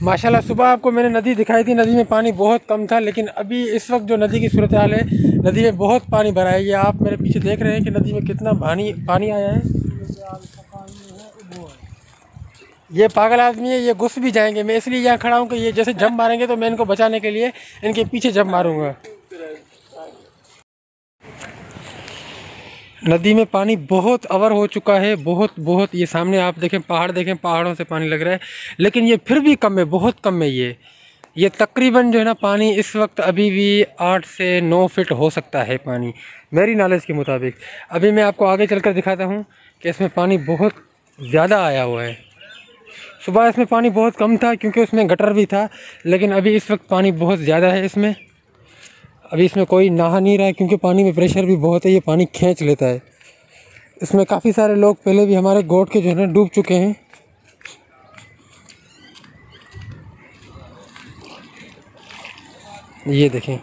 माशाल्लाह सुबह आपको मैंने नदी दिखाई थी, नदी में पानी बहुत कम था, लेकिन अभी इस वक्त जो नदी की सूरत हाल है, नदी में बहुत पानी भरा है। ये आप मेरे पीछे देख रहे हैं कि नदी में कितना पानी आया है। ये पागल आदमी है, ये घुस भी जाएंगे। मैं इसलिए यहाँ खड़ा हूँ कि ये जैसे जंप मारेंगे तो मैं इनको बचाने के लिए इनके पीछे जंप मारूंगा। नदी में पानी बहुत अवर हो चुका है, बहुत। ये सामने आप देखें, पहाड़ देखें, पहाड़ों से पानी लग रहा है, लेकिन ये फिर भी कम है, बहुत कम है। ये तकरीबन जो है ना पानी इस वक्त अभी भी 8 से 9 फीट हो सकता है पानी, मेरी नॉलेज के मुताबिक। अभी मैं आपको आगे चलकर दिखाता हूँ कि इसमें पानी बहुत ज़्यादा आया हुआ है। सुबह इसमें पानी बहुत कम था क्योंकि उसमें गटर भी था, लेकिन अभी इस वक्त पानी बहुत ज़्यादा है इसमें। अभी इसमें कोई नहा नहीं रहा है क्योंकि पानी में प्रेशर भी बहुत है, ये पानी खींच लेता है। इसमें काफ़ी सारे लोग पहले भी हमारे गोट के जो है ना डूब चुके हैं। ये देखें।